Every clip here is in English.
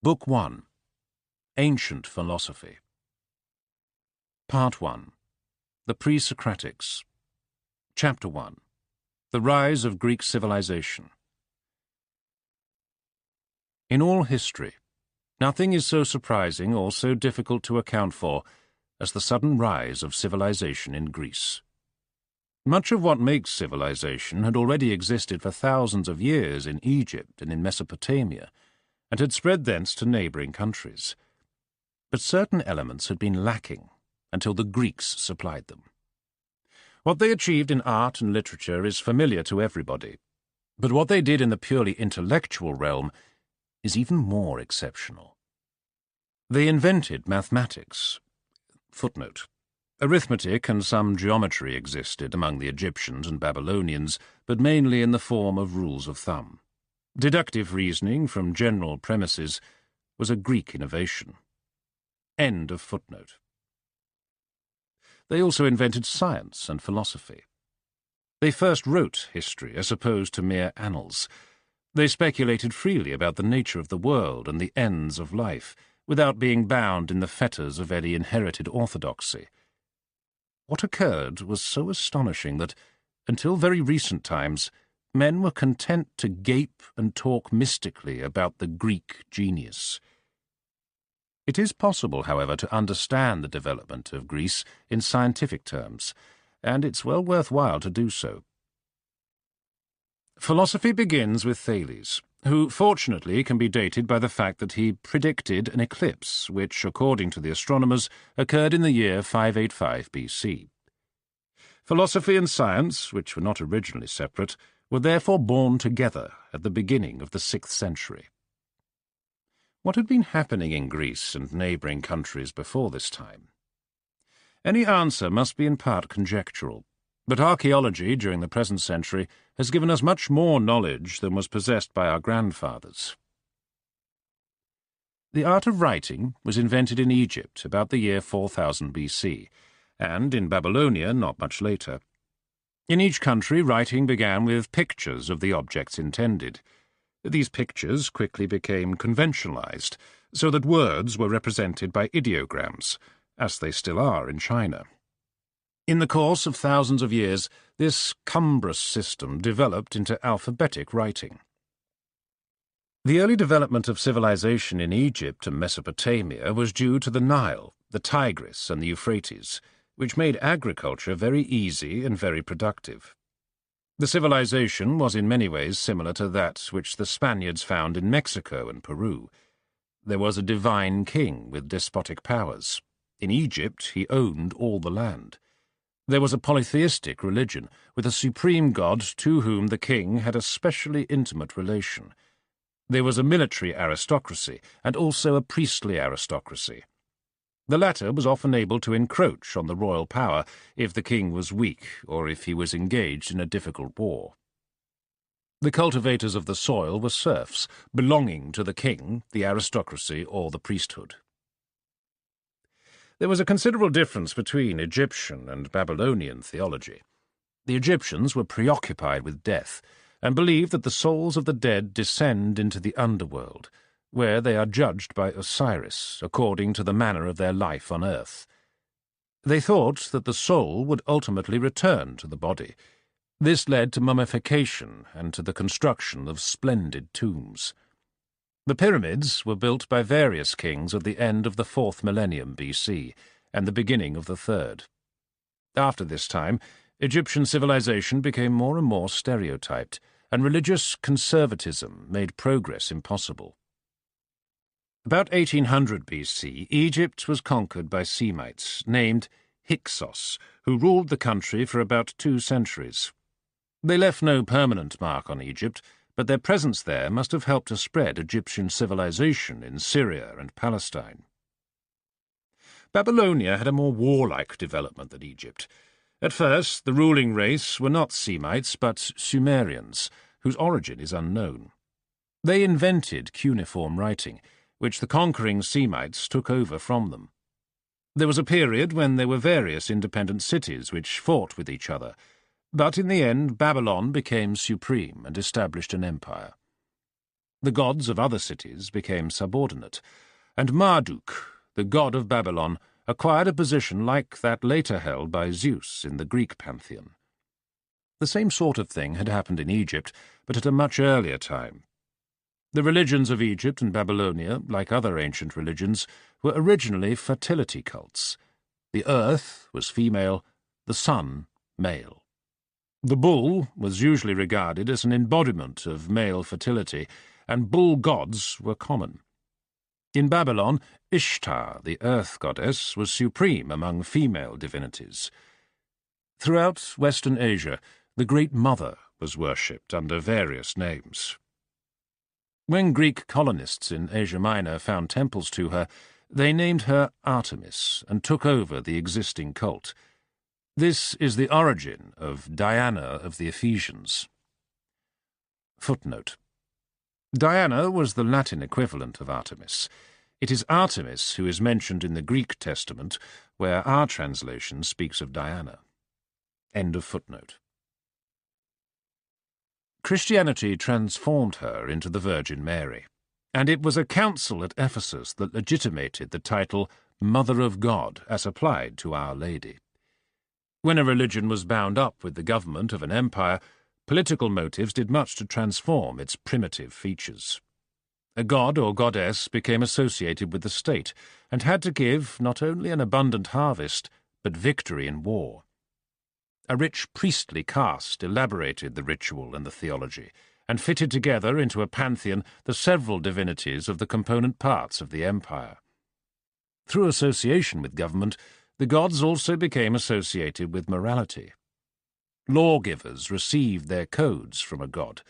Book 1. Ancient Philosophy. Part 1. The Pre-Socratics. Chapter 1. The Rise of Greek Civilization. In all history, nothing is so surprising or so difficult to account for as the sudden rise of civilization in Greece. Much of what makes civilization had already existed for thousands of years in Egypt and in Mesopotamia, and had spread thence to neighbouring countries. But certain elements had been lacking until the Greeks supplied them. What they achieved in art and literature is familiar to everybody, but what they did in the purely intellectual realm is even more exceptional. They invented mathematics. Footnote. Arithmetic and some geometry existed among the Egyptians and Babylonians, but mainly in the form of rules of thumb. Deductive reasoning from general premises was a Greek innovation. End of footnote. They also invented science and philosophy. They first wrote history as opposed to mere annals. They speculated freely about the nature of the world and the ends of life, without being bound in the fetters of any inherited orthodoxy. What occurred was so astonishing that, until very recent times, men were content to gape and talk mystically about the Greek genius. It is possible, however, to understand the development of Greece in scientific terms, and it's well worthwhile to do so. Philosophy begins with Thales, who fortunately can be dated by the fact that he predicted an eclipse which, according to the astronomers, occurred in the year 585 BC. Philosophy and science, which were not originally separate, were therefore born together at the beginning of the 6th century. What had been happening in Greece and neighbouring countries before this time? Any answer must be in part conjectural, but archaeology during the present century has given us much more knowledge than was possessed by our grandfathers. The art of writing was invented in Egypt about the year 4000 BC, and in Babylonia not much later. In each country, writing began with pictures of the objects intended. These pictures quickly became conventionalized, so that words were represented by ideograms, as they still are in China. In the course of thousands of years, this cumbrous system developed into alphabetic writing. The early development of civilization in Egypt and Mesopotamia was due to the Nile, the Tigris, and the Euphrates, which made agriculture very easy and very productive. The civilization was in many ways similar to that which the Spaniards found in Mexico and Peru. There was a divine king with despotic powers. In Egypt, he owned all the land. There was a polytheistic religion, with a supreme god to whom the king had a specially intimate relation. There was a military aristocracy, and also a priestly aristocracy. The latter was often able to encroach on the royal power if the king was weak or if he was engaged in a difficult war. The cultivators of the soil were serfs, belonging to the king, the aristocracy, or the priesthood. There was a considerable difference between Egyptian and Babylonian theology. The Egyptians were preoccupied with death, and believed that the souls of the dead descend into the underworld, where they are judged by Osiris according to the manner of their life on earth. They thought that the soul would ultimately return to the body. This led to mummification and to the construction of splendid tombs. The pyramids were built by various kings of the end of the 4th millennium BC and the beginning of the 3rd. After this time, Egyptian civilization became more and more stereotyped, and religious conservatism made progress impossible. About 1800 BC, Egypt was conquered by Semites named Hyksos, who ruled the country for about 2 centuries. They left no permanent mark on Egypt, but their presence there must have helped to spread Egyptian civilization in Syria and Palestine. Babylonia had a more warlike development than Egypt. At first, the ruling race were not Semites, but Sumerians, whose origin is unknown. They invented cuneiform writing, which the conquering Semites took over from them. There was a period when there were various independent cities which fought with each other, but in the end Babylon became supreme and established an empire. The gods of other cities became subordinate, and Marduk, the god of Babylon, acquired a position like that later held by Zeus in the Greek pantheon. The same sort of thing had happened in Egypt, but at a much earlier time. The religions of Egypt and Babylonia, like other ancient religions, were originally fertility cults. The earth was female, the sun male. The bull was usually regarded as an embodiment of male fertility, and bull gods were common. In Babylon, Ishtar, the earth goddess, was supreme among female divinities. Throughout Western Asia, the Great Mother was worshipped under various names. When Greek colonists in Asia Minor found temples to her, they named her Artemis and took over the existing cult. This is the origin of Diana of the Ephesians. Footnote. Diana was the Latin equivalent of Artemis. It is Artemis who is mentioned in the Greek Testament, where our translation speaks of Diana. End of footnote. Christianity transformed her into the Virgin Mary, and it was a council at Ephesus that legitimated the title Mother of God as applied to Our Lady. When a religion was bound up with the government of an empire, political motives did much to transform its primitive features. A god or goddess became associated with the state and had to give not only an abundant harvest, but victory in war. A rich priestly caste elaborated the ritual and the theology, and fitted together into a pantheon the several divinities of the component parts of the empire. Through association with government, the gods also became associated with morality. Lawgivers received their codes from a god.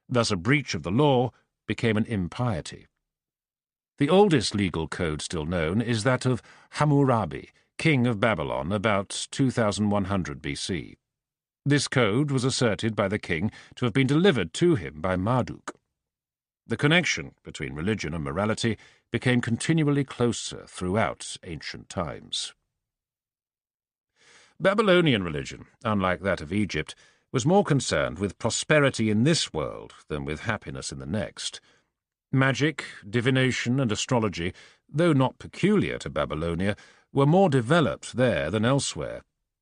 Thus a breach of the law became an impiety. The oldest legal code still known is that of Hammurabi, king of Babylon, about 2100 BC. This code was asserted by the king to have been delivered to him by Marduk. The connection between religion and morality became continually closer throughout ancient times. Babylonian religion, unlike that of Egypt, was more concerned with prosperity in this world than with happiness in the next. Magic, divination, and astrology, though not peculiar to Babylonia, were more developed there than elsewhere,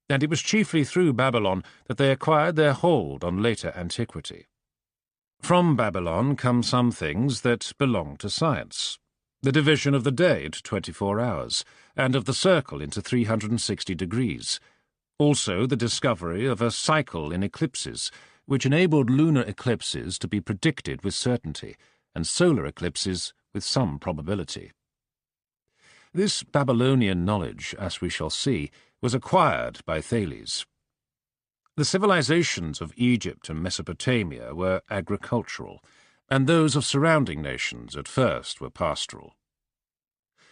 and it was chiefly through Babylon that they acquired their hold on later antiquity. From Babylon come some things that belong to science. The division of the day into 24 hours, and of the circle into 360 degrees. Also the discovery of a cycle in eclipses, which enabled lunar eclipses to be predicted with certainty, and solar eclipses with some probability. This Babylonian knowledge, as we shall see, was acquired by Thales. The civilizations of Egypt and Mesopotamia were agricultural, and those of surrounding nations at first were pastoral.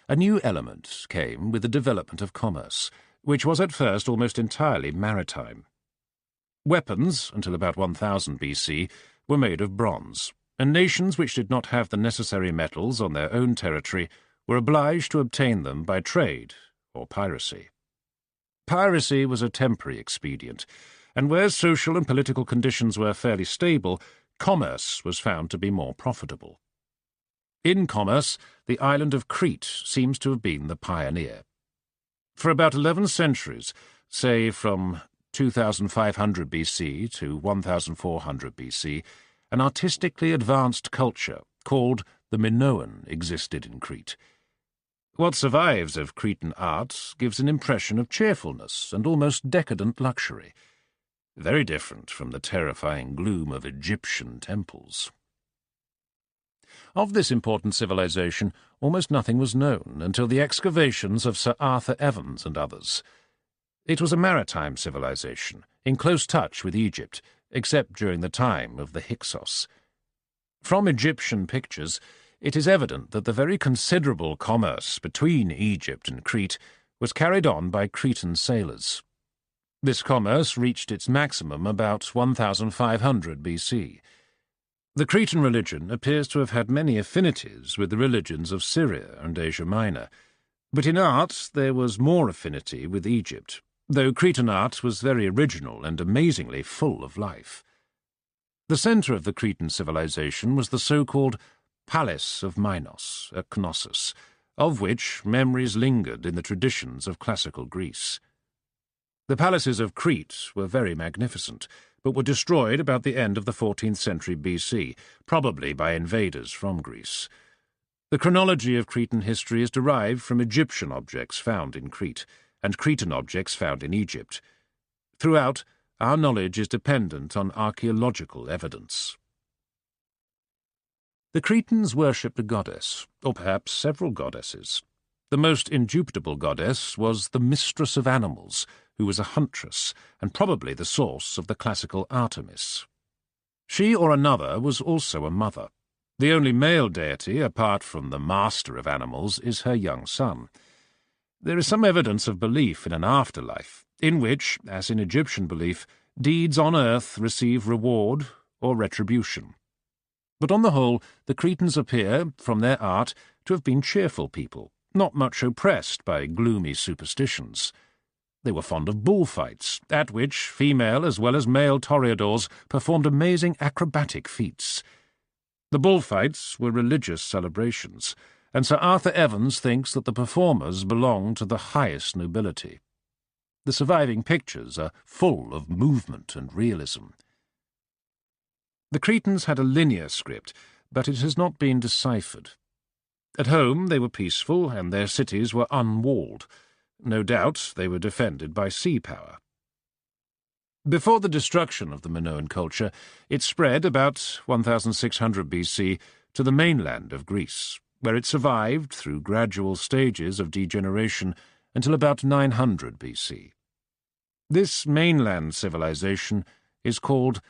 A new element came with the development of commerce, which was at first almost entirely maritime. Weapons, until about 1000 BC, were made of bronze, and nations which did not have the necessary metals on their own territory were obliged to obtain them by trade or piracy. Piracy was a temporary expedient, and where social and political conditions were fairly stable, commerce was found to be more profitable. In commerce, the island of Crete seems to have been the pioneer. For about 11 centuries, say from 2500 BC to 1400 BC, an artistically advanced culture called the Minoan existed in Crete. What survives of Cretan art gives an impression of cheerfulness and almost decadent luxury, very different from the terrifying gloom of Egyptian temples. Of this important civilization, almost nothing was known until the excavations of Sir Arthur Evans and others. It was a maritime civilization, in close touch with Egypt, except during the time of the Hyksos. From Egyptian pictures, it is evident that the very considerable commerce between Egypt and Crete was carried on by Cretan sailors. This commerce reached its maximum about 1500 BC. The Cretan religion appears to have had many affinities with the religions of Syria and Asia Minor, but in art there was more affinity with Egypt, though Cretan art was very original and amazingly full of life. The centre of the Cretan civilization was the so-called palace of Minos, at Knossos, of which memories lingered in the traditions of classical Greece. The palaces of Crete were very magnificent, but were destroyed about the end of the 14th century BC, probably by invaders from Greece. The chronology of Cretan history is derived from Egyptian objects found in Crete, and Cretan objects found in Egypt. Throughout, our knowledge is dependent on archaeological evidence. The Cretans worshipped a goddess, or perhaps several goddesses. The most indubitable goddess was the mistress of animals, who was a huntress, and probably the source of the classical Artemis. She or another was also a mother. The only male deity, apart from the master of animals, is her young son. There is some evidence of belief in an afterlife, in which, as in Egyptian belief, deeds on earth receive reward or retribution. But on the whole, the Cretans appear, from their art, to have been cheerful people, not much oppressed by gloomy superstitions. They were fond of bullfights, at which female as well as male toreadors performed amazing acrobatic feats. The bullfights were religious celebrations, and Sir Arthur Evans thinks that the performers belonged to the highest nobility. The surviving pictures are full of movement and realism. The Cretans had a linear script, but it has not been deciphered. At home they were peaceful, and their cities were unwalled. No doubt they were defended by sea power. Before the destruction of the Minoan culture, it spread about 1600 BC to the mainland of Greece, where it survived through gradual stages of degeneration until about 900 BC. This mainland civilization is called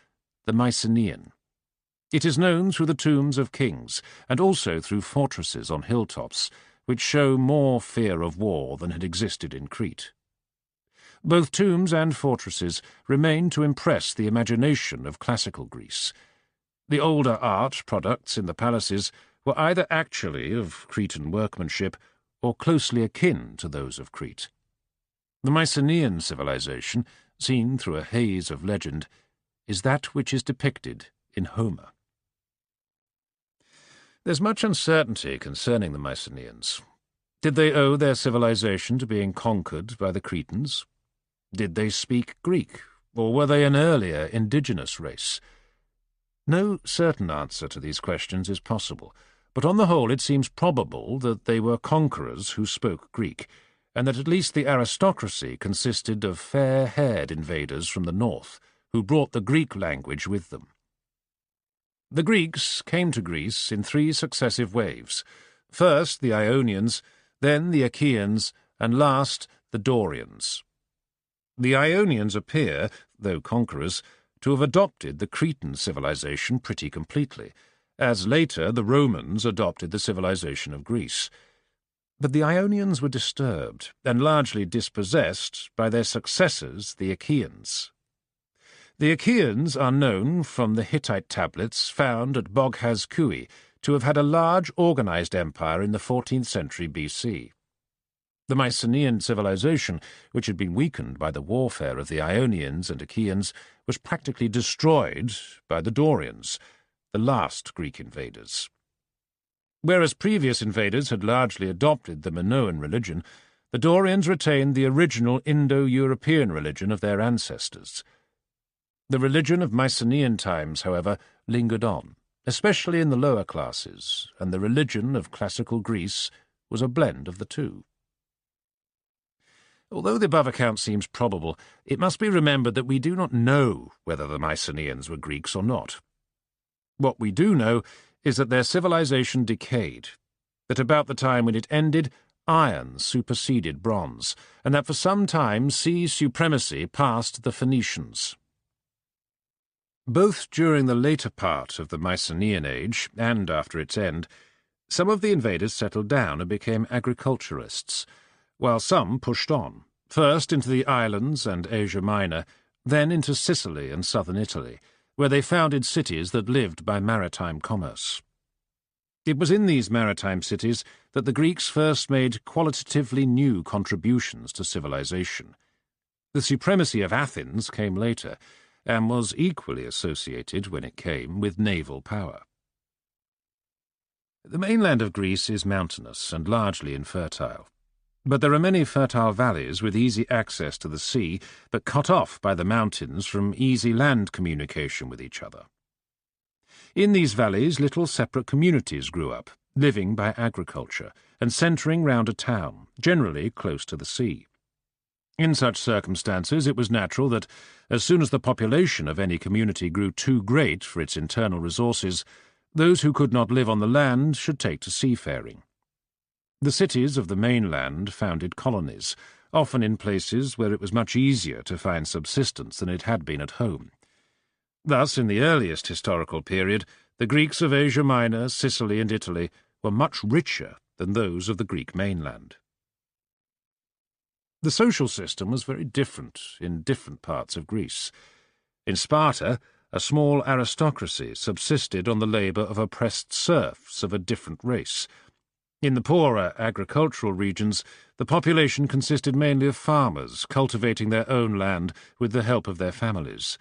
the Mycenaean. It is known through the tombs of kings, and also through fortresses on hilltops, which show more fear of war than had existed in Crete. Both tombs and fortresses remain to impress the imagination of classical Greece. The older art products in the palaces were either actually of Cretan workmanship or closely akin to those of Crete. The Mycenaean civilization, seen through a haze of legend, is that which is depicted in Homer. There's much uncertainty concerning the Mycenaeans. Did they owe their civilization to being conquered by the Cretans? Did they speak Greek, or were they an earlier indigenous race? No certain answer to these questions is possible, but on the whole it seems probable that they were conquerors who spoke Greek, and that at least the aristocracy consisted of fair-haired invaders from the north, who brought the Greek language with them. The Greeks came to Greece in 3 successive waves. First the Ionians, then the Achaeans, and last the Dorians. The Ionians appear, though conquerors, to have adopted the Cretan civilization pretty completely, as later the Romans adopted the civilization of Greece. But the Ionians were disturbed, and largely dispossessed, by their successors, the Achaeans. The Achaeans are known from the Hittite tablets found at Boghaz-Kui to have had a large organized empire in the 14th century BC. The Mycenaean civilization, which had been weakened by the warfare of the Ionians and Achaeans, was practically destroyed by the Dorians, the last Greek invaders. Whereas previous invaders had largely adopted the Minoan religion, the Dorians retained the original Indo-European religion of their ancestors. The religion of Mycenaean times, however, lingered on, especially in the lower classes, and the religion of classical Greece was a blend of the two. Although the above account seems probable, it must be remembered that we do not know whether the Mycenaeans were Greeks or not. What we do know is that their civilization decayed, that about the time when it ended, iron superseded bronze, and that for some time sea supremacy passed the Phoenicians. Both during the later part of the Mycenaean age and after its end, some of the invaders settled down and became agriculturists, while some pushed on, first into the islands and Asia Minor, then into Sicily and southern Italy, where they founded cities that lived by maritime commerce. It was in these maritime cities that the Greeks first made qualitatively new contributions to civilization. The supremacy of Athens came later, and was equally associated, when it came, with naval power. The mainland of Greece is mountainous and largely infertile. But there are many fertile valleys with easy access to the sea, but cut off by the mountains from easy land communication with each other. In these valleys, little separate communities grew up, living by agriculture, and centring round a town, generally close to the sea. In such circumstances, it was natural that, as soon as the population of any community grew too great for its internal resources, those who could not live on the land should take to seafaring. The cities of the mainland founded colonies, often in places where it was much easier to find subsistence than it had been at home. Thus, in the earliest historical period, the Greeks of Asia Minor, Sicily, and Italy were much richer than those of the Greek mainland. The social system was very different in different parts of Greece. In Sparta, a small aristocracy subsisted on the labour of oppressed serfs of a different race. In the poorer agricultural regions, the population consisted mainly of farmers cultivating their own land with the help of their families.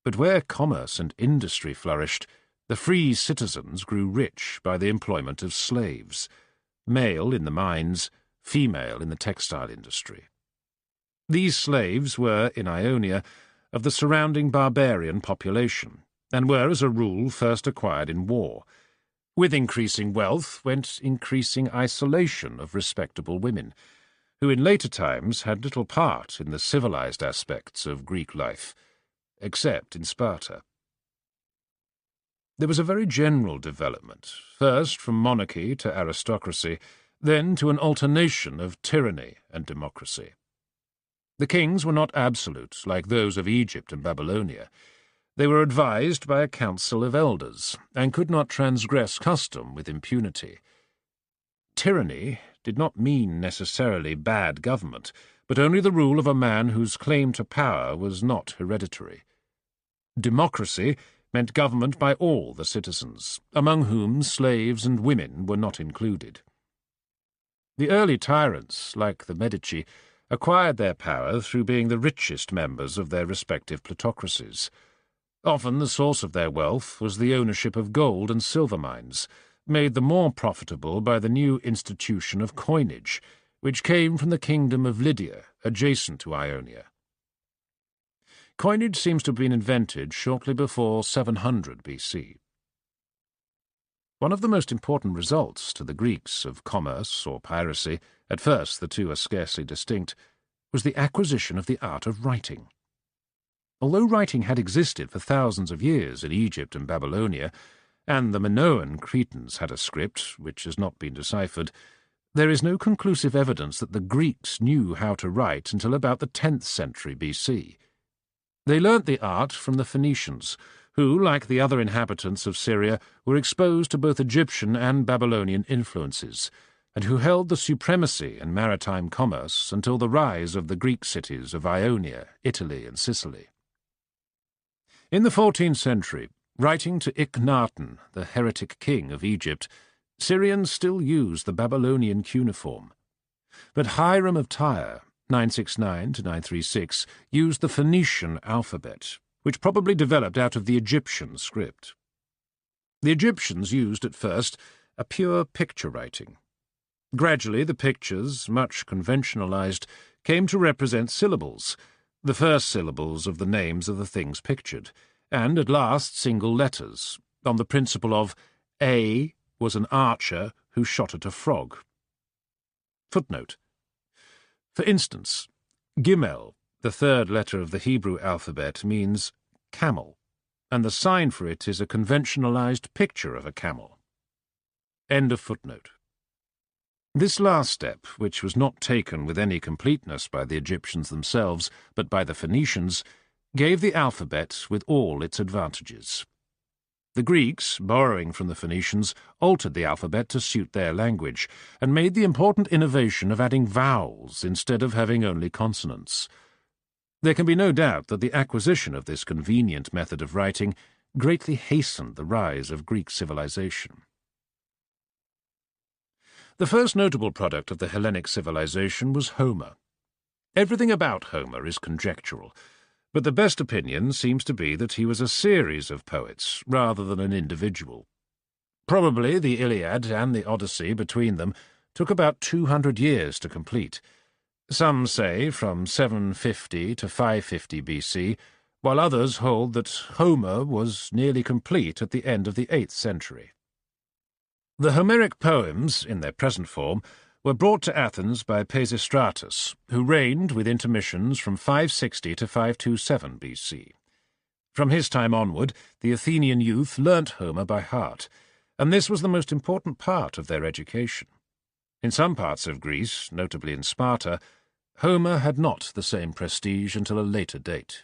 But where commerce and industry flourished, the free citizens grew rich by the employment of slaves, male in the mines, female in the textile industry. These slaves were, in Ionia, of the surrounding barbarian population, and were, as a rule, first acquired in war. With increasing wealth went increasing isolation of respectable women, who in later times had little part in the civilized aspects of Greek life, except in Sparta. There was a very general development, first from monarchy to aristocracy, then to an alternation of tyranny and democracy. The kings were not absolute, like those of Egypt and Babylonia. They were advised by a council of elders, and could not transgress custom with impunity. Tyranny did not mean necessarily bad government, but only the rule of a man whose claim to power was not hereditary. Democracy meant government by all the citizens, among whom slaves and women were not included. The early tyrants, like the Medici, acquired their power through being the richest members of their respective plutocracies. Often the source of their wealth was the ownership of gold and silver mines, made the more profitable by the new institution of coinage, which came from the kingdom of Lydia, adjacent to Ionia. Coinage seems to have been invented shortly before 700 BC. One of the most important results to the Greeks of commerce or piracy, at first the two are scarcely distinct, was the acquisition of the art of writing. Although writing had existed for thousands of years in Egypt and Babylonia, and the Minoan Cretans had a script which has not been deciphered, there is no conclusive evidence that the Greeks knew how to write until about the 10th century BC. They learnt the art from the Phoenicians, who, like the other inhabitants of Syria, were exposed to both Egyptian and Babylonian influences, and who held the supremacy in maritime commerce until the rise of the Greek cities of Ionia, Italy, and Sicily. In the 14th century, writing to Akhenaten, the heretic king of Egypt, Syrians still used the Babylonian cuneiform. But Hiram of Tyre, 969 to 936, used the Phoenician alphabet, which probably developed out of the Egyptian script. The Egyptians used at first a pure picture writing. Gradually the pictures, much conventionalized, came to represent syllables, the first syllables of the names of the things pictured, and at last single letters, on the principle of A was an archer who shot at a frog. Footnote. For instance, Gimel, the third letter of the Hebrew alphabet, means camel, and the sign for it is a conventionalized picture of a camel. End of footnote. This last step, which was not taken with any completeness by the Egyptians themselves, but by the Phoenicians, gave the alphabet with all its advantages. The Greeks, borrowing from the Phoenicians, altered the alphabet to suit their language, and made the important innovation of adding vowels instead of having only consonants. There can be no doubt that the acquisition of this convenient method of writing greatly hastened the rise of Greek civilization. The first notable product of the Hellenic civilization was Homer. Everything about Homer is conjectural, but the best opinion seems to be that he was a series of poets rather than an individual. Probably the Iliad and the Odyssey between them took about 200 years to complete. Some say from 750 to 550 BC, while others hold that Homer was nearly complete at the end of the 8th century. The Homeric poems, in their present form, were brought to Athens by Pisistratus, who reigned with intermissions from 560 to 527 BC. From his time onward, the Athenian youth learnt Homer by heart, and this was the most important part of their education. In some parts of Greece, notably in Sparta, Homer had not the same prestige until a later date.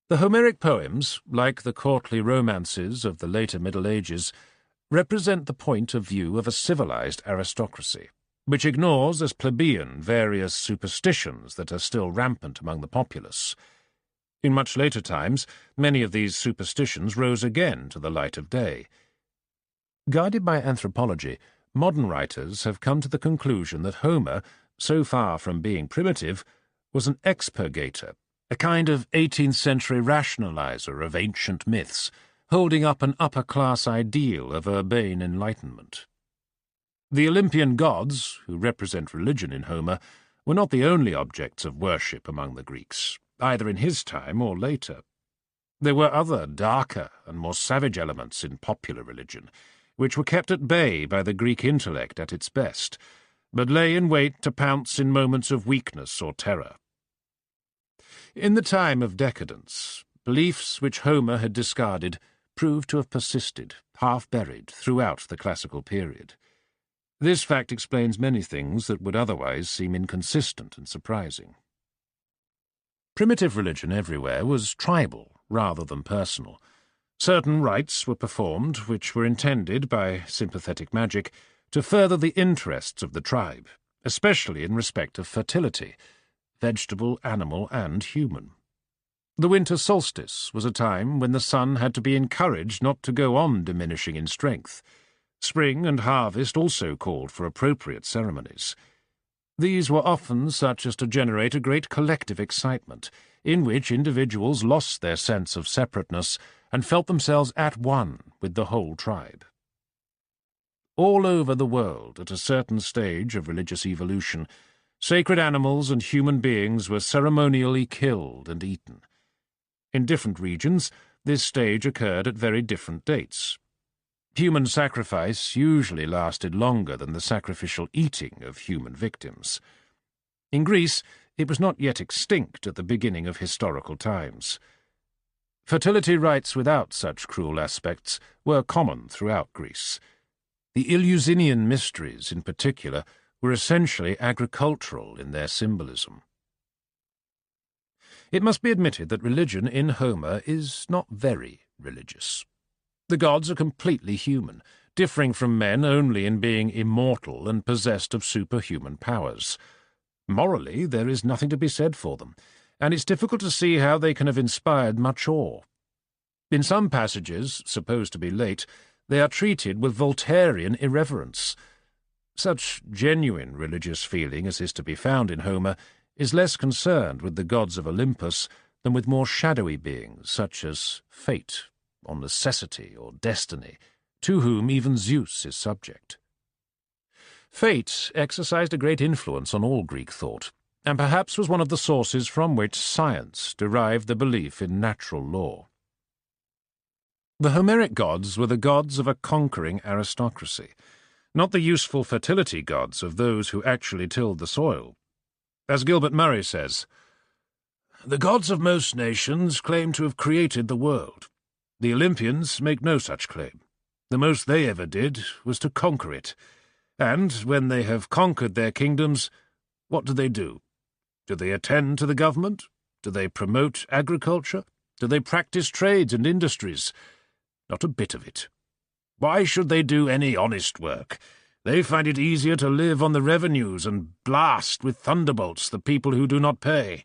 The Homeric poems, like the courtly romances of the later Middle Ages, represent the point of view of a civilized aristocracy, which ignores as plebeian various superstitions that are still rampant among the populace. In much later times, many of these superstitions rose again to the light of day. Guided by anthropology, modern writers have come to the conclusion that Homer, so far from being primitive, was an expurgator, a kind of 18th-century rationalizer of ancient myths, holding up an upper-class ideal of urbane enlightenment. The Olympian gods, who represent religion in Homer, were not the only objects of worship among the Greeks, either in his time or later. There were other, darker and more savage elements in popular religion, which were kept at bay by the Greek intellect at its best, but lay in wait to pounce in moments of weakness or terror. In the time of decadence, beliefs which Homer had discarded proved to have persisted, half-buried, throughout the classical period. This fact explains many things that would otherwise seem inconsistent and surprising. Primitive religion everywhere was tribal rather than personal. Certain rites were performed which were intended, by sympathetic magic, to further the interests of the tribe, especially in respect of fertility, vegetable, animal, and human. The winter solstice was a time when the sun had to be encouraged not to go on diminishing in strength. Spring and harvest also called for appropriate ceremonies. These were often such as to generate a great collective excitement, in which individuals lost their sense of separateness and felt themselves at one with the whole tribe. All over the world, at a certain stage of religious evolution, sacred animals and human beings were ceremonially killed and eaten. In different regions, this stage occurred at very different dates. Human sacrifice usually lasted longer than the sacrificial eating of human victims. In Greece, it was not yet extinct at the beginning of historical times. Fertility rites without such cruel aspects were common throughout Greece. The Eleusinian mysteries, in particular, were essentially agricultural in their symbolism. It must be admitted that religion in Homer is not very religious. The gods are completely human, differing from men only in being immortal and possessed of superhuman powers. Morally, there is nothing to be said for them, and it's difficult to see how they can have inspired much awe. In some passages, supposed to be late, they are treated with Voltairean irreverence. Such genuine religious feeling as is to be found in Homer is less concerned with the gods of Olympus than with more shadowy beings such as fate, or necessity, or destiny, to whom even Zeus is subject. Fate exercised a great influence on all Greek thought, and perhaps was one of the sources from which science derived the belief in natural law. The Homeric gods were the gods of a conquering aristocracy, not the useful fertility gods of those who actually tilled the soil. As Gilbert Murray says, "The gods of most nations claim to have created the world. The Olympians make no such claim. The most they ever did was to conquer it. And, when they have conquered their kingdoms, what do? Do they attend to the government? Do they promote agriculture? Do they practice trades and industries? Not a bit of it. Why should they do any honest work? They find it easier to live on the revenues and blast with thunderbolts the people who do not pay.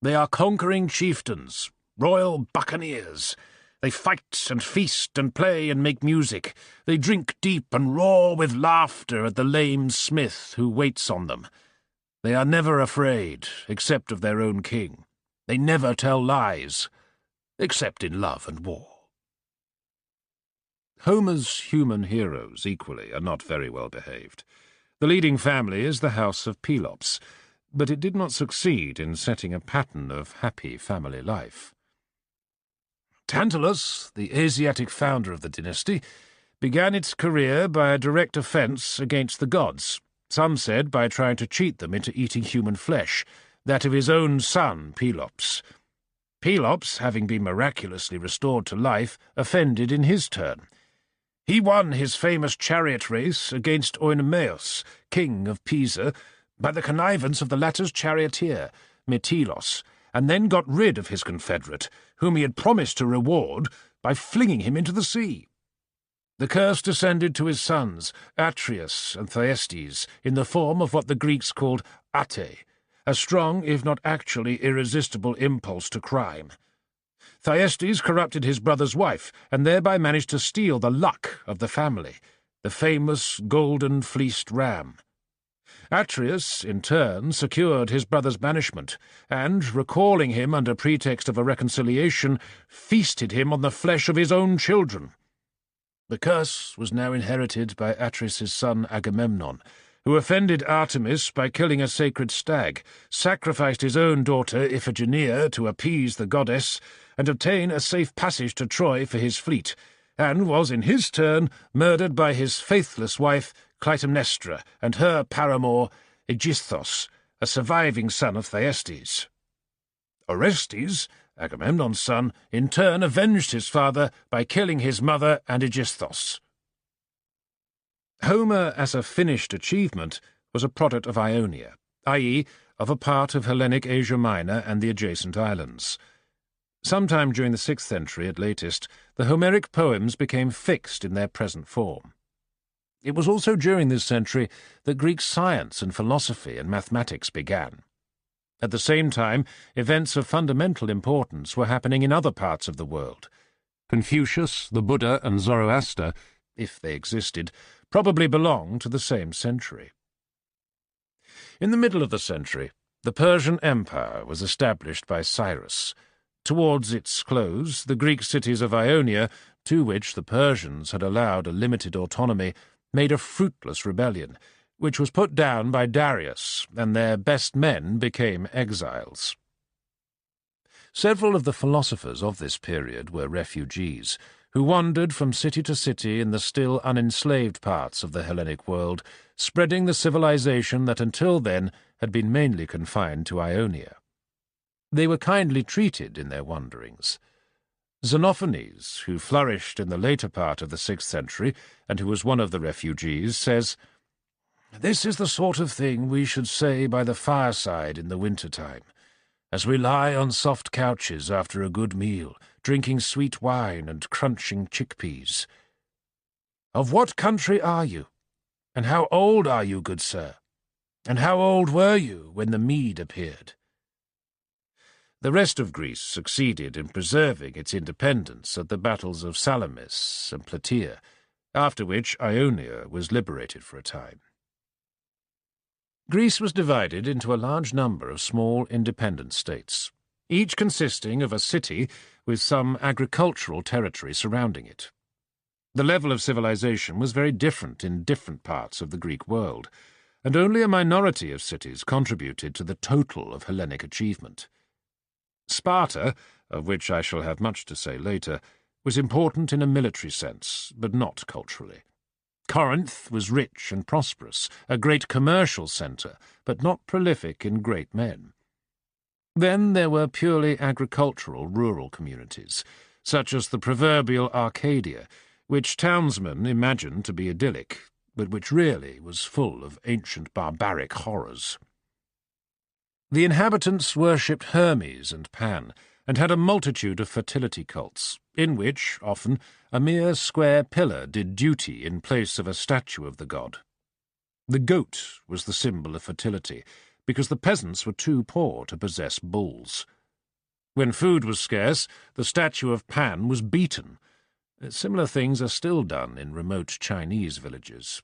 They are conquering chieftains, royal buccaneers. They fight and feast and play and make music. They drink deep and roar with laughter at the lame smith who waits on them. They are never afraid, except of their own king. They never tell lies, except in love and war." Homer's human heroes, equally, are not very well behaved. The leading family is the house of Pelops, but it did not succeed in setting a pattern of happy family life. Tantalus, the Asiatic founder of the dynasty, began its career by a direct offence against the gods. Some said by trying to cheat them into eating human flesh, that of his own son, Pelops. Pelops, having been miraculously restored to life, offended in his turn. He won his famous chariot race against Oenomaus, king of Pisa, by the connivance of the latter's charioteer, Metellus, and then got rid of his confederate, whom he had promised to reward, by flinging him into the sea. The curse descended to his sons, Atreus and Thyestes, in the form of what the Greeks called ate, a strong, if not actually irresistible impulse to crime. Thyestes corrupted his brother's wife, and thereby managed to steal the luck of the family, the famous golden-fleeced ram. Atreus, in turn, secured his brother's banishment, and, recalling him under pretext of a reconciliation, feasted him on the flesh of his own children. The curse was now inherited by Atreus's son Agamemnon, who offended Artemis by killing a sacred stag, sacrificed his own daughter Iphigenia to appease the goddess, and obtain a safe passage to Troy for his fleet, and was in his turn murdered by his faithless wife Clytemnestra and her paramour Aegisthus, a surviving son of Thyestes. Orestes, Agamemnon's son, in turn avenged his father by killing his mother and Aegisthus. Homer, as a finished achievement, was a product of Ionia, i.e., of a part of Hellenic Asia Minor and the adjacent islands. Sometime during the 6th century at latest, the Homeric poems became fixed in their present form. It was also during this century that Greek science and philosophy and mathematics began. At the same time, events of fundamental importance were happening in other parts of the world. Confucius, the Buddha, and Zoroaster, if they existed, probably belonged to the same century. In the middle of the century, the Persian Empire was established by Cyrus. Towards its close, the Greek cities of Ionia, to which the Persians had allowed a limited autonomy, made a fruitless rebellion, which was put down by Darius, and their best men became exiles. Several of the philosophers of this period were refugees, who wandered from city to city in the still unenslaved parts of the Hellenic world, spreading the civilization that until then had been mainly confined to Ionia. They were kindly treated in their wanderings. Xenophanes, who flourished in the later part of the 6th century, and who was one of the refugees, says, "This is the sort of thing we should say by the fireside in the winter-time, as we lie on soft couches after a good meal, drinking sweet wine and crunching chickpeas. Of what country are you? And how old are you, good sir? And how old were you when the Mede appeared?" The rest of Greece succeeded in preserving its independence at the battles of Salamis and Plataea, after which Ionia was liberated for a time. Greece was divided into a large number of small independent states, each consisting of a city with some agricultural territory surrounding it. The level of civilization was very different in different parts of the Greek world, and only a minority of cities contributed to the total of Hellenic achievement. Sparta, of which I shall have much to say later, was important in a military sense, but not culturally. Corinth was rich and prosperous, a great commercial centre, but not prolific in great men. Then there were purely agricultural rural communities, such as the proverbial Arcadia, which townsmen imagined to be idyllic, but which really was full of ancient barbaric horrors. The inhabitants worshipped Hermes and Pan, and had a multitude of fertility cults, in which, often, a mere square pillar did duty in place of a statue of the god. The goat was the symbol of fertility, because the peasants were too poor to possess bulls. When food was scarce, the statue of Pan was beaten. Similar things are still done in remote Chinese villages.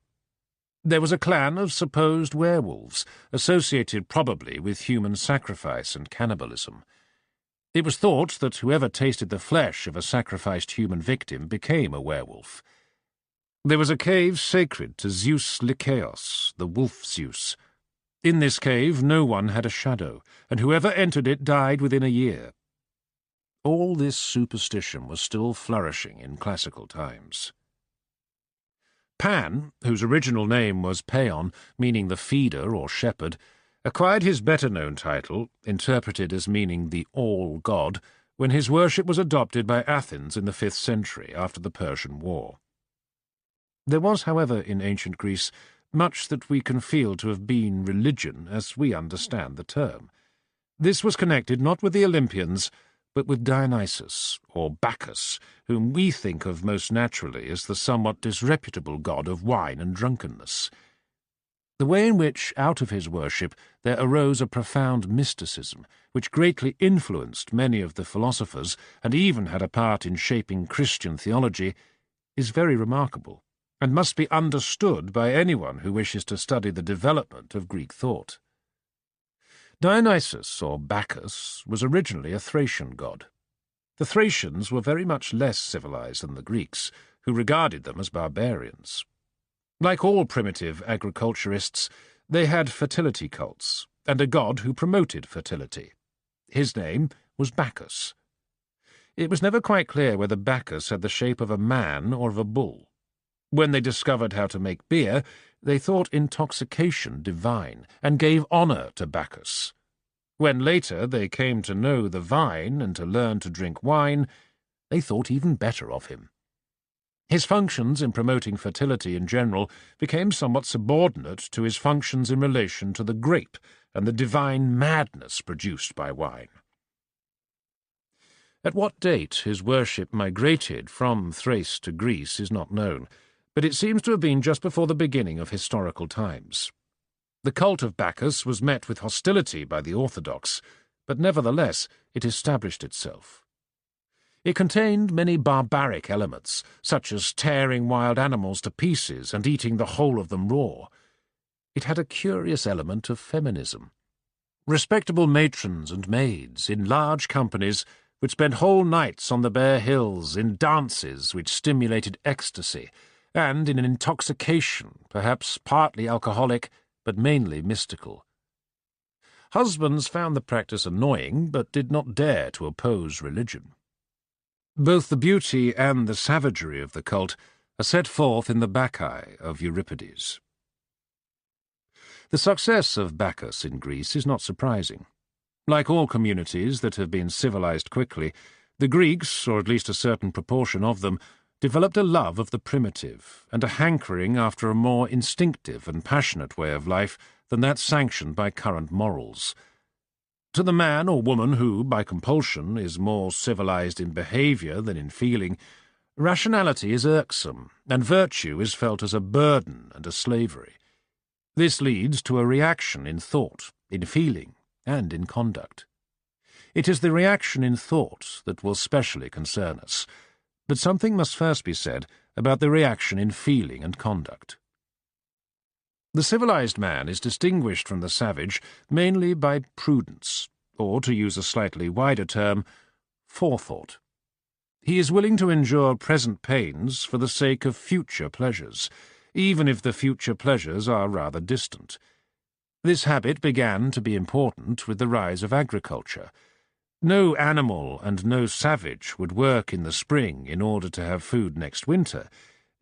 There was a clan of supposed werewolves, associated probably with human sacrifice and cannibalism. It was thought that whoever tasted the flesh of a sacrificed human victim became a werewolf. There was a cave sacred to Zeus Lycaeus, the wolf Zeus. In this cave no one had a shadow, and whoever entered it died within a year. All this superstition was still flourishing in classical times. Pan, whose original name was Paeon, meaning the feeder or shepherd, acquired his better-known title, interpreted as meaning the all-god, when his worship was adopted by Athens in the 5th century after the Persian War. There was, however, in ancient Greece, much that we can feel to have been religion as we understand the term. This was connected not with the Olympians, but with Dionysus, or Bacchus, whom we think of most naturally as the somewhat disreputable god of wine and drunkenness. The way in which, out of his worship, there arose a profound mysticism, which greatly influenced many of the philosophers, and even had a part in shaping Christian theology, is very remarkable, and must be understood by anyone who wishes to study the development of Greek thought. Dionysus, or Bacchus, was originally a Thracian god. The Thracians were very much less civilized than the Greeks, who regarded them as barbarians. Like all primitive agriculturists, they had fertility cults, and a god who promoted fertility. His name was Bacchus. It was never quite clear whether Bacchus had the shape of a man or of a bull. When they discovered how to make beer, they thought intoxication divine, and gave honour to Bacchus. When later they came to know the vine and to learn to drink wine, they thought even better of him. His functions in promoting fertility in general became somewhat subordinate to his functions in relation to the grape and the divine madness produced by wine. At what date his worship migrated from Thrace to Greece is not known, but it seems to have been just before the beginning of historical times. The cult of Bacchus was met with hostility by the Orthodox, but nevertheless it established itself. It contained many barbaric elements, such as tearing wild animals to pieces and eating the whole of them raw. It had a curious element of feminism. Respectable matrons and maids, in large companies, would spend whole nights on the bare hills in dances which stimulated ecstasy, and in an intoxication, perhaps partly alcoholic, but mainly mystical. Husbands found the practice annoying, but did not dare to oppose religion. Both the beauty and the savagery of the cult are set forth in the Bacchae of Euripides. The success of Bacchus in Greece is not surprising. Like all communities that have been civilized quickly, the Greeks, or at least a certain proportion of them, developed a love of the primitive and a hankering after a more instinctive and passionate way of life than that sanctioned by current morals. To the man or woman who, by compulsion, is more civilized in behavior than in feeling, rationality is irksome, and virtue is felt as a burden and a slavery. This leads to a reaction in thought, in feeling, and in conduct. It is the reaction in thought that will specially concern us, but something must first be said about the reaction in feeling and conduct. The civilized man is distinguished from the savage mainly by prudence, or, to use a slightly wider term, forethought. He is willing to endure present pains for the sake of future pleasures, even if the future pleasures are rather distant. This habit began to be important with the rise of agriculture. No animal and no savage would work in the spring in order to have food next winter,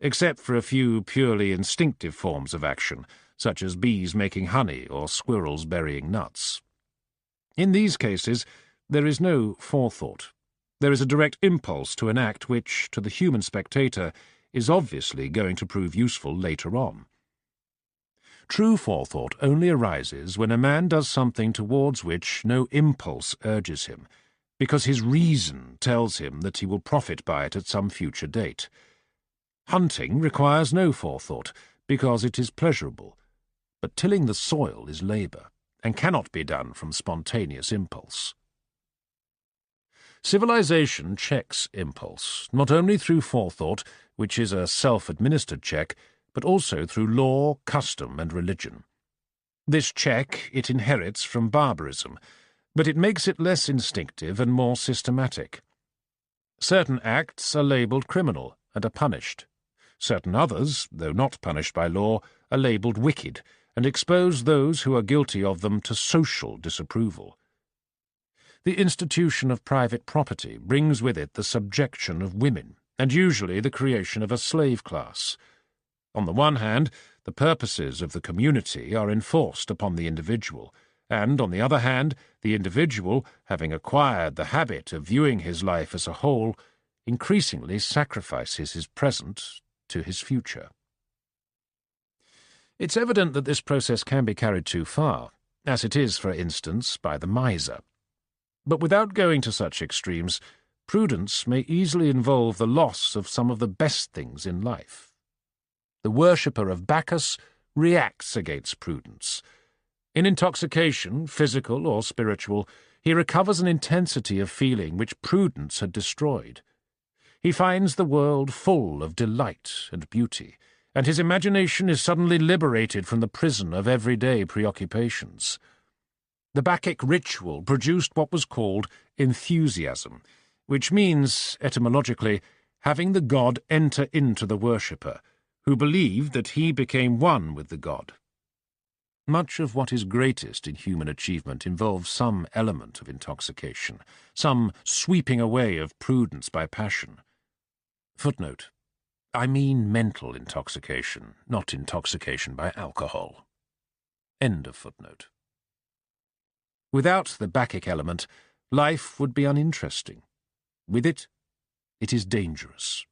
except for a few purely instinctive forms of action, such as bees making honey or squirrels burying nuts. In these cases, there is no forethought. There is a direct impulse to an act which, to the human spectator, is obviously going to prove useful later on. True forethought only arises when a man does something towards which no impulse urges him, because his reason tells him that he will profit by it at some future date. Hunting requires no forethought, because it is pleasurable, but tilling the soil is labour, and cannot be done from spontaneous impulse. Civilization checks impulse, not only through forethought, which is a self-administered check, but also through law, custom, and religion. This check it inherits from barbarism, but it makes it less instinctive and more systematic. Certain acts are labelled criminal and are punished. Certain others, though not punished by law, are labelled wicked, and expose those who are guilty of them to social disapproval. The institution of private property brings with it the subjection of women, and usually the creation of a slave class. On the one hand, the purposes of the community are enforced upon the individual, and, on the other hand, the individual, having acquired the habit of viewing his life as a whole, increasingly sacrifices his present to his future. It's evident that this process can be carried too far, as it is, for instance, by the miser. But without going to such extremes, prudence may easily involve the loss of some of the best things in life. The worshipper of Bacchus reacts against prudence. In intoxication, physical or spiritual, he recovers an intensity of feeling which prudence had destroyed. He finds the world full of delight and beauty, and his imagination is suddenly liberated from the prison of everyday preoccupations. The Bacchic ritual produced what was called enthusiasm, which means, etymologically, having the god enter into the worshipper, who believed that he became one with the god. Much of what is greatest in human achievement involves some element of intoxication, some sweeping away of prudence by passion. Footnote: I mean mental intoxication, not intoxication by alcohol. End of footnote. Without the Bacchic element, life would be uninteresting. With it, it is dangerous.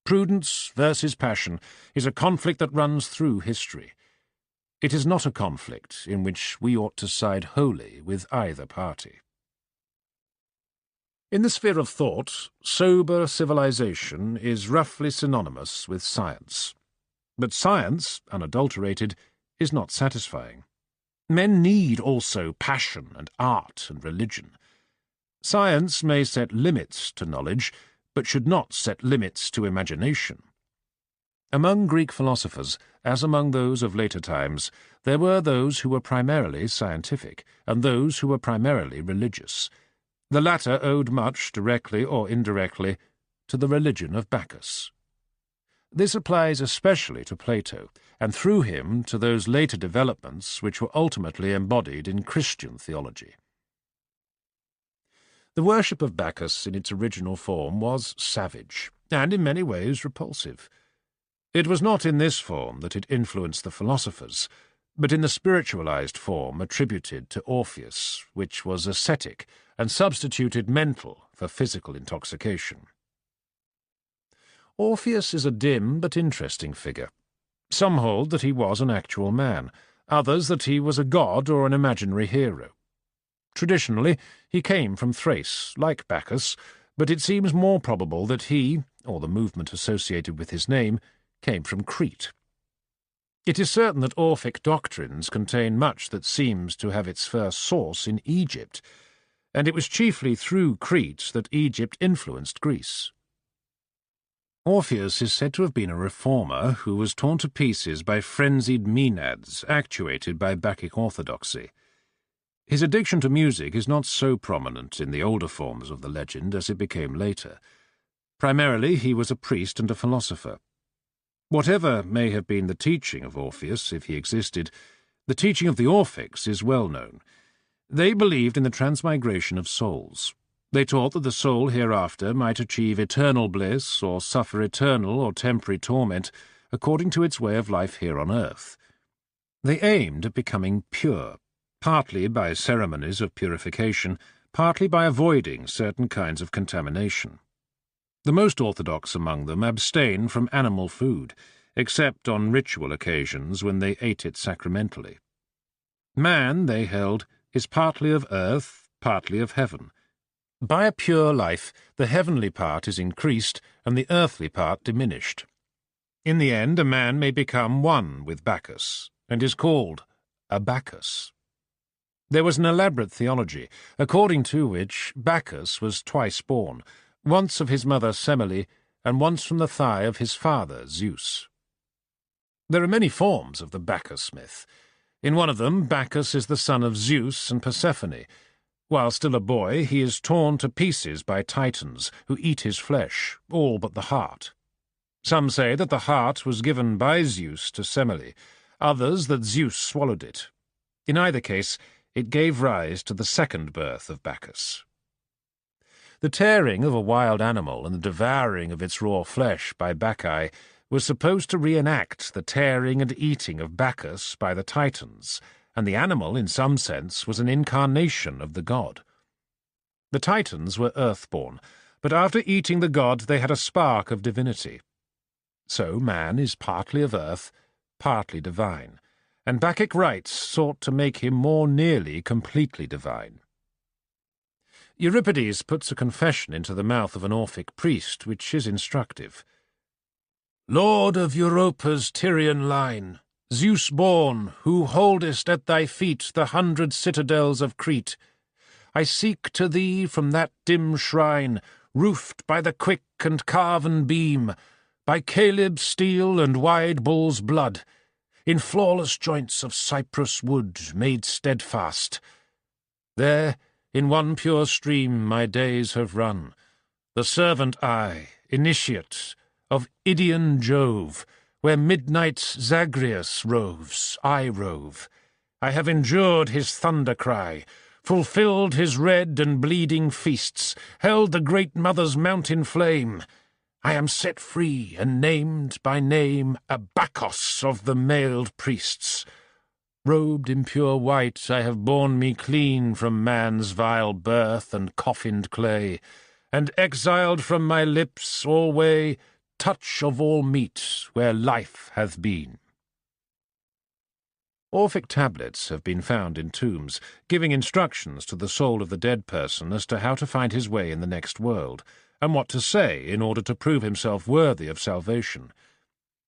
Prudence versus passion is a conflict that runs through history. It is not a conflict in which we ought to side wholly with either party. In the sphere of thought, sober civilization is roughly synonymous with science. But science, unadulterated, is not satisfying. Men need also passion and art and religion. Science may set limits to knowledge, but should not set limits to imagination. Among Greek philosophers, as among those of later times, there were those who were primarily scientific, and those who were primarily religious. The latter owed much, directly or indirectly, to the religion of Bacchus. This applies especially to Plato, and through him to those later developments which were ultimately embodied in Christian theology. The worship of Bacchus in its original form was savage, and in many ways repulsive. It was not in this form that it influenced the philosophers, but in the spiritualized form attributed to Orpheus, which was ascetic and substituted mental for physical intoxication. Orpheus is a dim but interesting figure. Some hold that he was an actual man, others that he was a god or an imaginary hero. Traditionally, he came from Thrace, like Bacchus, but it seems more probable that he, or the movement associated with his name, came from Crete. It is certain that Orphic doctrines contain much that seems to have its first source in Egypt, and it was chiefly through Crete that Egypt influenced Greece. Orpheus is said to have been a reformer who was torn to pieces by frenzied Maenads actuated by Bacchic orthodoxy. His addiction to music is not so prominent in the older forms of the legend as it became later. Primarily, he was a priest and a philosopher. Whatever may have been the teaching of Orpheus, if he existed, the teaching of the Orphics is well known. They believed in the transmigration of souls. They taught that the soul hereafter might achieve eternal bliss or suffer eternal or temporary torment according to its way of life here on earth. They aimed at becoming pure, partly by ceremonies of purification, partly by avoiding certain kinds of contamination. The most orthodox among them abstain from animal food, except on ritual occasions when they ate it sacramentally. Man, they held, is partly of earth, partly of heaven. By a pure life, the heavenly part is increased and the earthly part diminished. In the end, a man may become one with Bacchus, and is called a Bacchus. There was an elaborate theology, according to which Bacchus was twice born, once of his mother Semele, and once from the thigh of his father Zeus. There are many forms of the Bacchus myth. In one of them, Bacchus is the son of Zeus and Persephone. While still a boy, he is torn to pieces by Titans, who eat his flesh, all but the heart. Some say that the heart was given by Zeus to Semele, others that Zeus swallowed it. In either case, it gave rise to the second birth of Bacchus. The tearing of a wild animal and the devouring of its raw flesh by Bacchae was supposed to reenact the tearing and eating of Bacchus by the Titans, and the animal, in some sense, was an incarnation of the god. The Titans were earthborn, but after eating the god they had a spark of divinity. So man is partly of earth, partly divine, and Bacchic rites sought to make him more nearly completely divine. Euripides puts a confession into the mouth of an Orphic priest, which is instructive. "Lord of Europa's Tyrian line, Zeus-born, who holdest at thy feet the 100 citadels of Crete, I seek to thee from that dim shrine, roofed by the quick and carven beam, by Caleb's steel and wide bull's blood, in flawless joints of cypress wood made steadfast. There, in one pure stream my days have run, the servant I, initiate, of Idaean Jove, where midnight's Zagreus roves, I rove. I have endured his thunder cry, fulfilled his red and bleeding feasts, held the great mother's mountain flame. I am set free and named by name a Bacchus of the mailed priests. Robed in pure white, I have borne me clean from man's vile birth and coffined clay, and exiled from my lips alway touch of all meat where life hath been." Orphic tablets have been found in tombs, giving instructions to the soul of the dead person as to how to find his way in the next world, and what to say in order to prove himself worthy of salvation.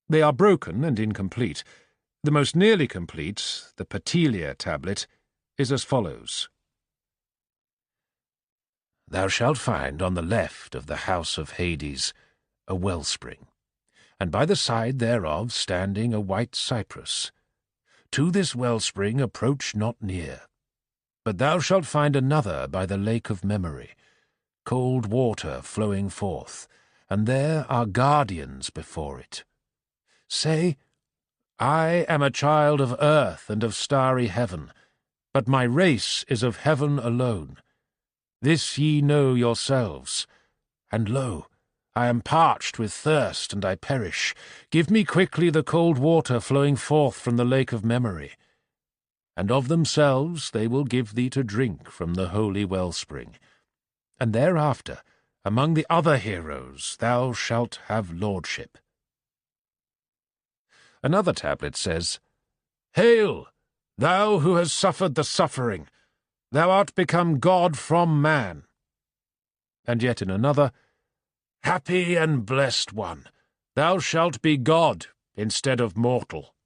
They are broken and incomplete. The most nearly complete, the Petilia tablet, is as follows. "Thou shalt find on the left of the house of Hades a wellspring, and by the side thereof standing a white cypress. To this wellspring approach not near, but thou shalt find another by the lake of memory, cold water flowing forth, and there are guardians before it. Say, I am a child of earth and of starry heaven, but my race is of heaven alone. This ye know yourselves, and lo, I am parched with thirst, and I perish. Give me quickly the cold water flowing forth from the lake of memory. And of themselves they will give thee to drink from the holy wellspring. And thereafter, among the other heroes, thou shalt have lordship." Another tablet says, "Hail, thou who hast suffered the suffering! Thou art become God from man." And yet in another, "Happy and blessed one, thou shalt be God instead of mortal."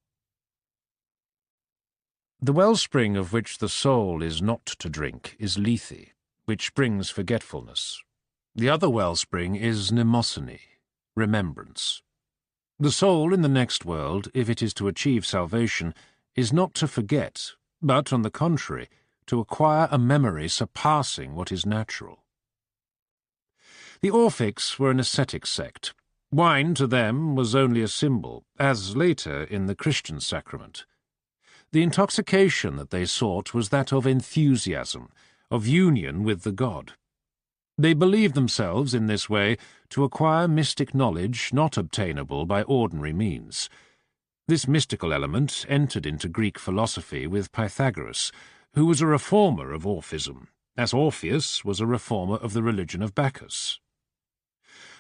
The wellspring of which the soul is not to drink is Lethe, which brings forgetfulness. The other wellspring is mnemosyne, remembrance. The soul in the next world, if it is to achieve salvation, is not to forget, but, on the contrary, to acquire a memory surpassing what is natural. The Orphics were an ascetic sect. Wine to them was only a symbol, as later in the Christian sacrament. The intoxication that they sought was that of enthusiasm, of union with the god. They believed themselves, in this way, to acquire mystic knowledge not obtainable by ordinary means. This mystical element entered into Greek philosophy with Pythagoras, who was a reformer of Orphism, as Orpheus was a reformer of the religion of Bacchus.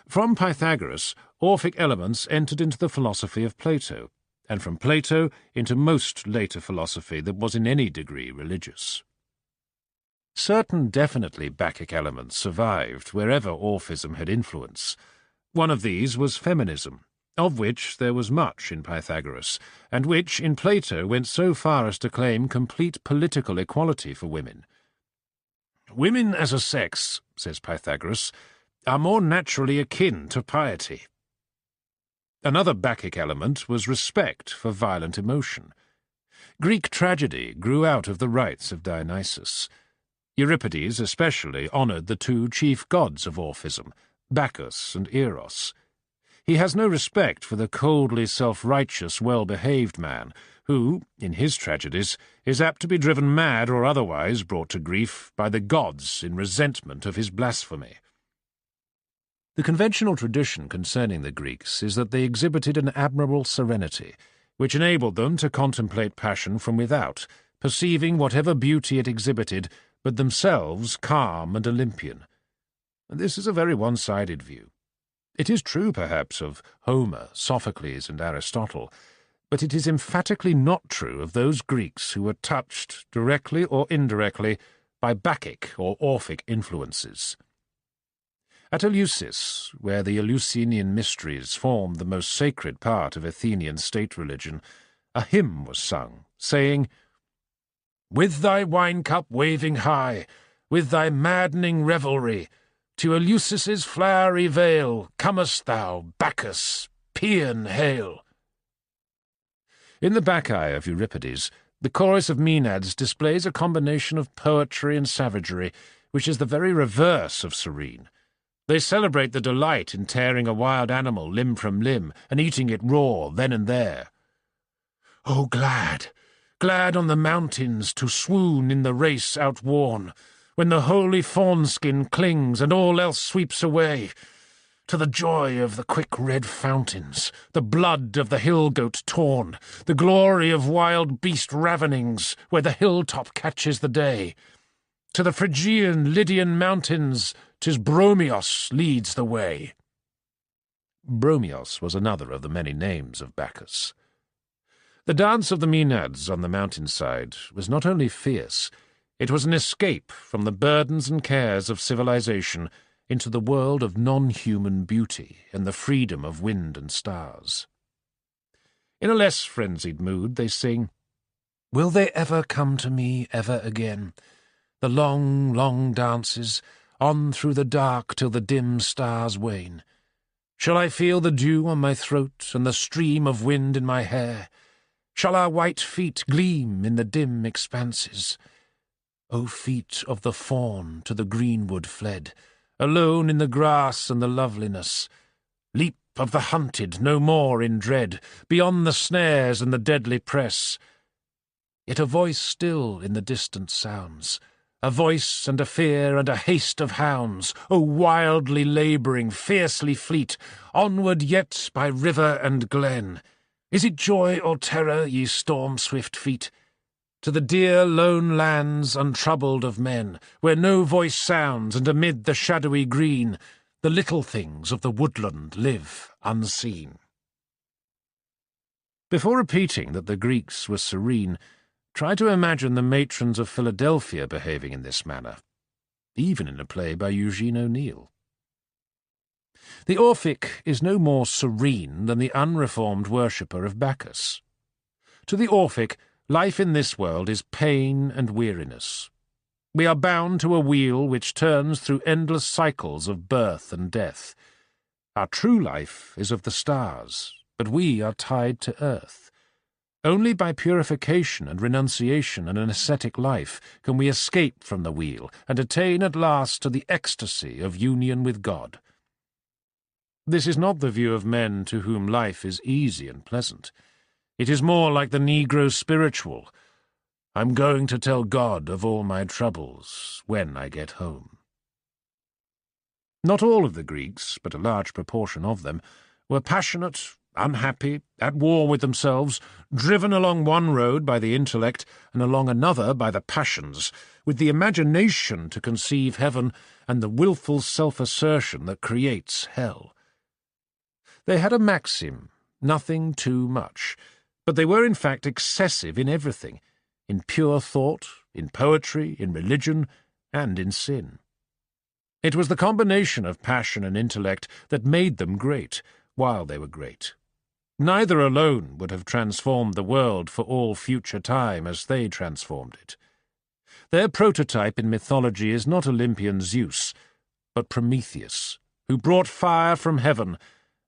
From Pythagoras, Orphic elements entered into the philosophy of Plato, and from Plato into most later philosophy that was in any degree religious. Certain definitely Bacchic elements survived wherever Orphism had influence. One of these was feminism, of which there was much in Pythagoras, and which in Plato went so far as to claim complete political equality for women. "Women as a sex," says Pythagoras, "are more naturally akin to piety." Another Bacchic element was respect for violent emotion. Greek tragedy grew out of the rites of Dionysus. Euripides especially honoured the two chief gods of Orphism, Bacchus and Eros. He has no respect for the coldly self-righteous, well-behaved man, who, in his tragedies, is apt to be driven mad or otherwise brought to grief by the gods in resentment of his blasphemy. The conventional tradition concerning the Greeks is that they exhibited an admirable serenity, which enabled them to contemplate passion from without, perceiving whatever beauty it exhibited, but themselves calm and Olympian. This is a very one-sided view. It is true, perhaps, of Homer, Sophocles, and Aristotle, but it is emphatically not true of those Greeks who were touched, directly or indirectly, by Bacchic or Orphic influences. At Eleusis, where the Eleusinian mysteries formed the most sacred part of Athenian state religion, a hymn was sung, saying, "With thy wine-cup waving high, with thy maddening revelry, to Eleusis' flowery vale comest thou, Bacchus, paean hail." In the Bacchae of Euripides, the chorus of Maenads displays a combination of poetry and savagery, which is the very reverse of serene. They celebrate the delight in tearing a wild animal limb from limb and eating it raw then and there. "O glad, glad on the mountains to swoon in the race outworn, when the holy fawn-skin clings and all else sweeps away, to the joy of the quick red fountains, the blood of the hill-goat torn, the glory of wild beast ravenings, where the hilltop catches the day. To the Phrygian, Lydian mountains, 'tis Bromios leads the way." Bromios was another of the many names of Bacchus. The dance of the Maenads on the mountainside was not only fierce, it was an escape from the burdens and cares of civilization into the world of non-human beauty and the freedom of wind and stars. In a less frenzied mood they sing, "Will they ever come to me ever again? The long, long dances, on through the dark till the dim stars wane. Shall I feel the dew on my throat and the stream of wind in my hair? Shall our white feet gleam in the dim expanses? O feet of the fawn to the greenwood fled, alone in the grass and the loveliness, leap of the hunted no more in dread, beyond the snares and the deadly press. Yet a voice still in the distance sounds, a voice and a fear and a haste of hounds, O wildly labouring, fiercely fleet, onward yet by river and glen. Is it joy or terror, ye storm-swift feet? To the dear lone lands untroubled of men, where no voice sounds, and amid the shadowy green, the little things of the woodland live unseen." Before repeating that the Greeks were serene, try to imagine the matrons of Philadelphia behaving in this manner, even in a play by Eugene O'Neill. The Orphic is no more serene than the unreformed worshipper of Bacchus. To the Orphic, life in this world is pain and weariness. We are bound to a wheel which turns through endless cycles of birth and death. Our true life is of the stars, but we are tied to earth. Only by purification and renunciation and an ascetic life can we escape from the wheel and attain at last to the ecstasy of union with God. This is not the view of men to whom life is easy and pleasant. It is more like the Negro spiritual. I'm going to tell God of all my troubles when I get home. Not all of the Greeks, but a large proportion of them, were passionate, unhappy, at war with themselves, driven along one road by the intellect and along another by the passions, with the imagination to conceive heaven and the wilful self-assertion that creates hell. They had a maxim, nothing too much, but they were in fact excessive in everything, in pure thought, in poetry, in religion, and in sin. It was the combination of passion and intellect that made them great, while they were great. Neither alone would have transformed the world for all future time as they transformed it. Their prototype in mythology is not Olympian Zeus, but Prometheus, who brought fire from heaven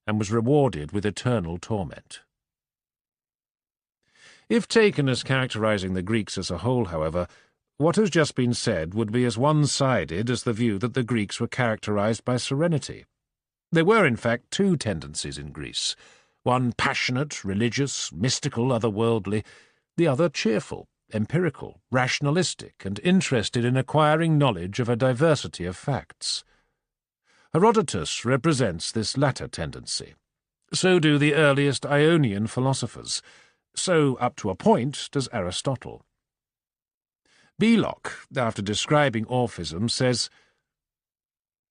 and was rewarded with eternal torment. If taken as characterizing the Greeks as a whole, however, what has just been said would be as one-sided as the view that the Greeks were characterized by serenity. There were, in fact, two tendencies in Greece, one passionate, religious, mystical, otherworldly, the other cheerful, empirical, rationalistic, and interested in acquiring knowledge of a diversity of facts. Herodotus represents this latter tendency. So do the earliest Ionian philosophers. So, up to a point, does Aristotle. Belloc, after describing Orphism, says,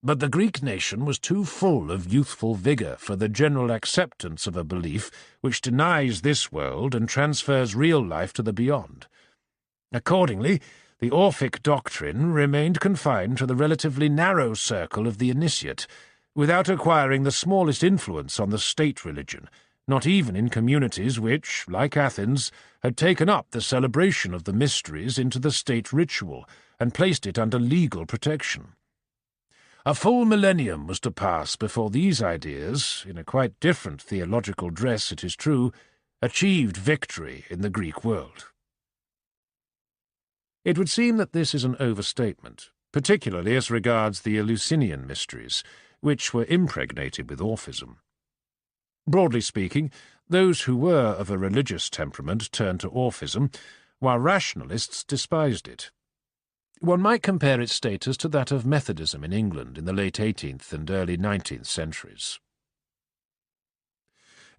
"But the Greek nation was too full of youthful vigour for the general acceptance of a belief which denies this world and transfers real life to the beyond. Accordingly, the Orphic doctrine remained confined to the relatively narrow circle of the initiate, without acquiring the smallest influence on the state religion, not even in communities which, like Athens, had taken up the celebration of the mysteries into the state ritual and placed it under legal protection. A full millennium was to pass before these ideas, in a quite different theological dress it is true, achieved victory in the Greek world." It would seem that this is an overstatement, particularly as regards the Eleusinian mysteries, which were impregnated with Orphism. Broadly speaking, those who were of a religious temperament turned to Orphism, while rationalists despised it. One might compare its status to that of Methodism in England in the late 18th and early 19th centuries.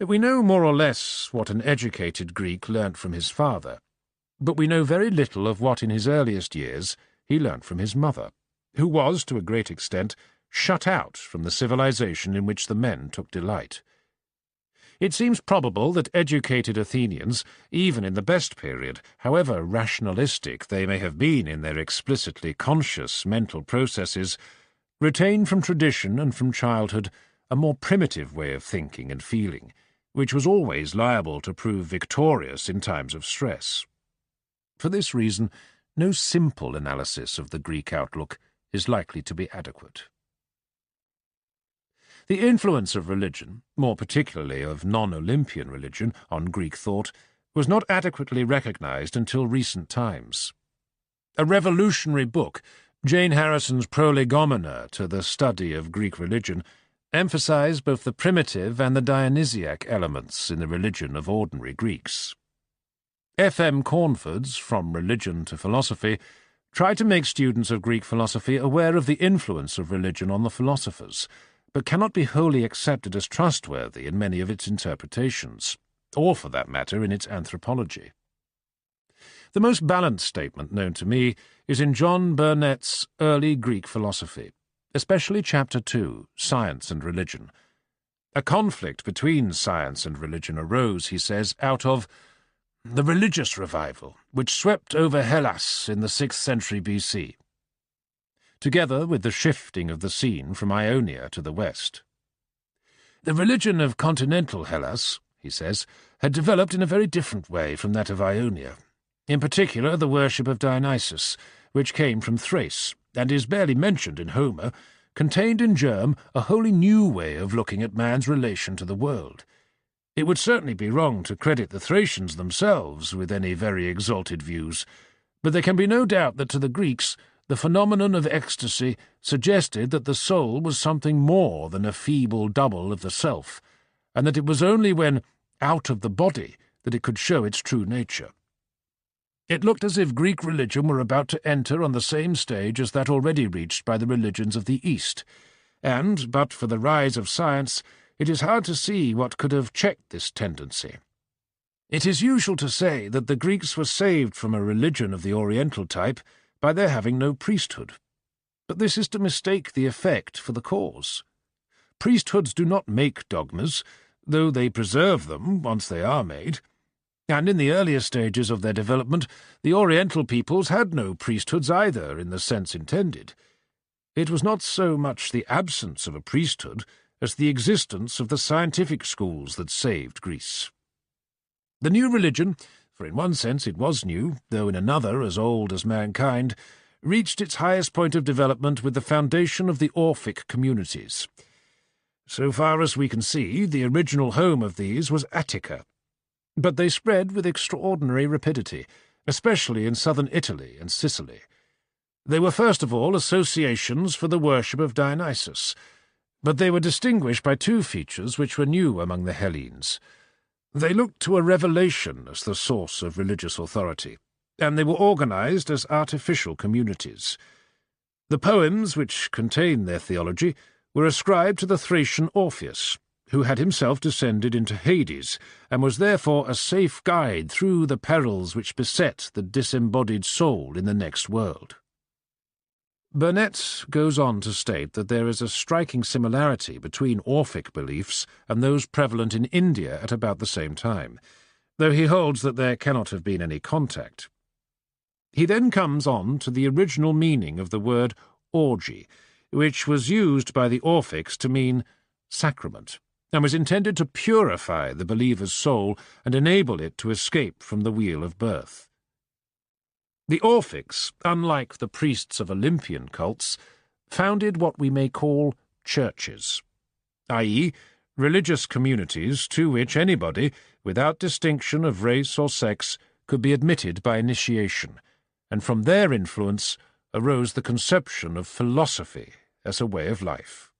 We know more or less what an educated Greek learnt from his father, but we know very little of what in his earliest years he learnt from his mother, who was, to a great extent, shut out from the civilization in which the men took delight. It seems probable that educated Athenians, even in the best period, however rationalistic they may have been in their explicitly conscious mental processes, retained from tradition and from childhood a more primitive way of thinking and feeling, which was always liable to prove victorious in times of stress. For this reason, no simple analysis of the Greek outlook is likely to be adequate. The influence of religion, more particularly of non-Olympian religion, on Greek thought, was not adequately recognized until recent times. A revolutionary book, Jane Harrison's Prolegomena to the Study of Greek Religion, emphasized both the primitive and the Dionysiac elements in the religion of ordinary Greeks. F.M. Cornford's From Religion to Philosophy tried to make students of Greek philosophy aware of the influence of religion on the philosophers, but cannot be wholly accepted as trustworthy in many of its interpretations, or, for that matter, in its anthropology. The most balanced statement known to me is in John Burnett's Early Greek Philosophy, especially Chapter 2, Science and Religion. A conflict between science and religion arose, he says, out of the religious revival which swept over Hellas in the 6th century BC, together with the shifting of the scene from Ionia to the west. The religion of continental Hellas, he says, had developed in a very different way from that of Ionia, in particular the worship of Dionysus, which came from Thrace, and is barely mentioned in Homer, contained in germ a wholly new way of looking at man's relation to the world. It would certainly be wrong to credit the Thracians themselves with any very exalted views, but there can be no doubt that to the Greeks the phenomenon of ecstasy suggested that the soul was something more than a feeble double of the self, and that it was only when out of the body that it could show its true nature. It looked as if Greek religion were about to enter on the same stage as that already reached by the religions of the East, and, but for the rise of science, it is hard to see what could have checked this tendency. It is usual to say that the Greeks were saved from a religion of the Oriental type by their having no priesthood. But this is to mistake the effect for the cause. Priesthoods do not make dogmas, though they preserve them once they are made. And in the earlier stages of their development, the Oriental peoples had no priesthoods either, in the sense intended. It was not so much the absence of a priesthood as the existence of the scientific schools that saved Greece. The new religion, for in one sense it was new, though in another as old as mankind, reached its highest point of development with the foundation of the Orphic communities. So far as we can see, the original home of these was Attica, but they spread with extraordinary rapidity, especially in southern Italy and Sicily. They were first of all associations for the worship of Dionysus, But they were distinguished by two features which were new among the Hellenes. They looked to a revelation as the source of religious authority, and they were organized as artificial communities. The poems which contained their theology were ascribed to the Thracian Orpheus, who had himself descended into Hades, and was therefore a safe guide through the perils which beset the disembodied soul in the next world. Burnet goes on to state that there is a striking similarity between Orphic beliefs and those prevalent in India at about the same time, though he holds that there cannot have been any contact. He then comes on to the original meaning of the word orgy, which was used by the Orphics to mean sacrament, and was intended to purify the believer's soul and enable it to escape from the wheel of birth. The Orphics, unlike the priests of Olympian cults, founded what we may call churches, i.e., religious communities to which anybody, without distinction of race or sex, could be admitted by initiation, and from their influence arose the conception of philosophy as a way of life.